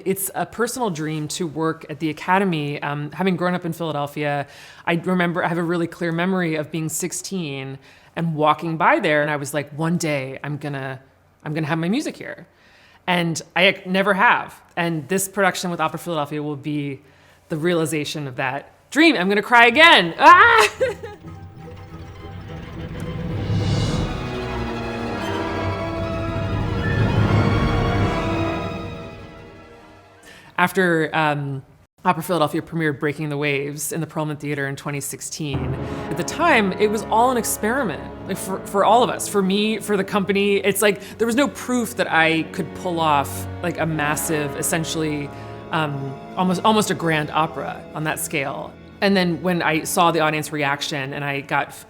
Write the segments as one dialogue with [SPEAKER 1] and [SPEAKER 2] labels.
[SPEAKER 1] it's a personal dream to work at the Academy. Having grown up in Philadelphia, I have a really clear memory of being 16 and walking by there, and I was like, one day I'm gonna have my music here. And I never have. And this production with Opera Philadelphia will be the realization of that dream. I'm gonna cry again. Ah! After Opera Philadelphia premiered Breaking the Waves in the Perlman Theater in 2016, at the time, it was all an experiment, like for all of us, for me, for the company. It's like there was no proof that I could pull off like a massive, essentially almost a grand opera on that scale. And then when I saw the audience reaction and I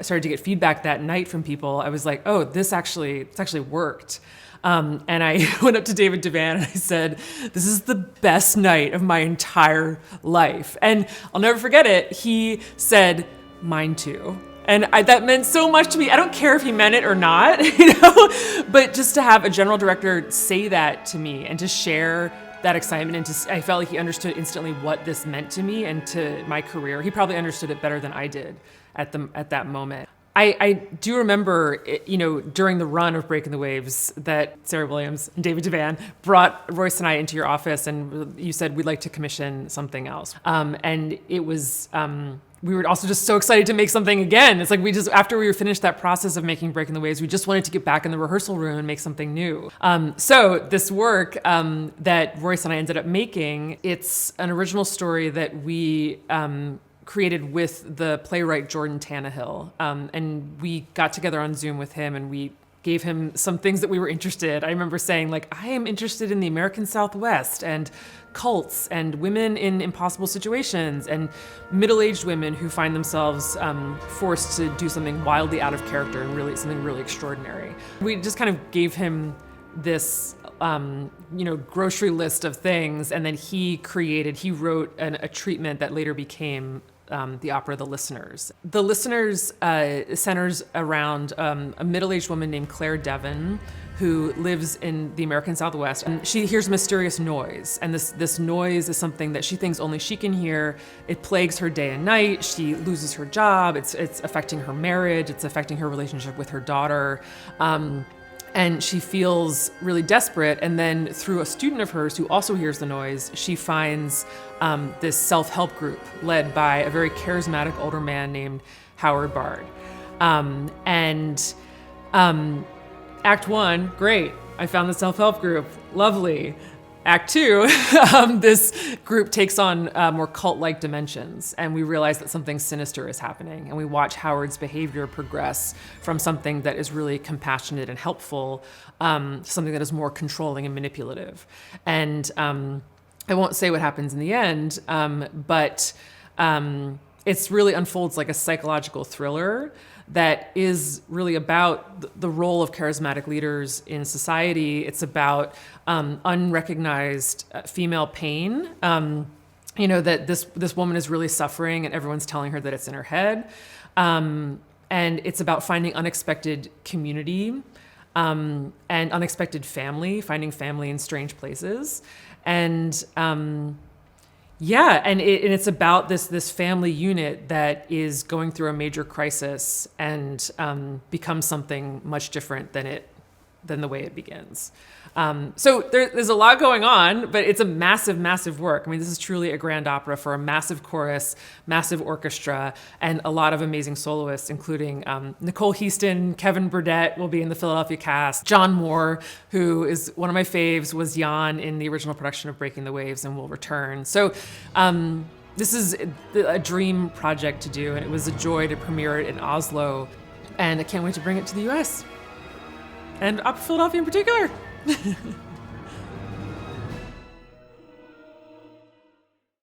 [SPEAKER 1] started to get feedback that night from people, I was like, oh, it's actually worked. And I went up to David Devan and I said, this is the best night of my entire life. And I'll never forget it. He said, mine too. And that meant so much to me. I don't care if he meant it or not, but just to have a general director say that to me and to share that excitement, and I felt like he understood instantly what this meant to me and to my career. He probably understood it better than I did at that moment. I do remember, during the run of Breaking the Waves, that Sarah Williams and David Devan brought Royce and I into your office, and you said we'd like to commission something else. And it was, we were also just so excited to make something again. It's like after we finished that process of making Breaking the Waves, we just wanted to get back in the rehearsal room and make something new. So this work that Royce and I ended up making, it's an original story that we created with the playwright Jordan Tannehill. And we got together on Zoom with him and we gave him some things that we were interested. I remember saying, like, I am interested in the American Southwest and cults and women in impossible situations and middle-aged women who find themselves forced to do something wildly out of character and something really extraordinary. We just kind of gave him this grocery list of things, and then he wrote a treatment that later became the opera The Listeners. The Listeners centers around a middle-aged woman named Claire Devon who lives in the American Southwest. And she hears mysterious noise, and this noise is something that she thinks only she can hear. It plagues her day and night. She loses her job. It's affecting her marriage. It's affecting her relationship with her daughter. And she feels really desperate. And then through a student of hers who also hears the noise, she finds this self-help group led by a very charismatic older man named Howard Bard. Act 1, great. I found the self-help group, lovely. Act 2, this group takes on more cult-like dimensions, and we realize that something sinister is happening, and we watch Howard's behavior progress from something that is really compassionate and helpful to something that is more controlling and manipulative. And I won't say what happens in the end, but it really unfolds like a psychological thriller that is really about the role of charismatic leaders in society. It's about unrecognized female pain. That this woman is really suffering and everyone's telling her that it's in her head. And it's about finding unexpected community and unexpected family, finding family in strange places. And it's about this family unit that is going through a major crisis and becomes something much different than the way it begins. So there's a lot going on, but it's a massive, massive work. I mean, this is truly a grand opera for a massive chorus, massive orchestra, and a lot of amazing soloists, including Nicole Heaston, Kevin Burdett will be in the Philadelphia cast. John Moore, who is one of my faves, was Jan in the original production of Breaking the Waves and will return. So this is a dream project to do, and it was a joy to premiere it in Oslo, and I can't wait to bring it to the US. And Opera Philadelphia in particular.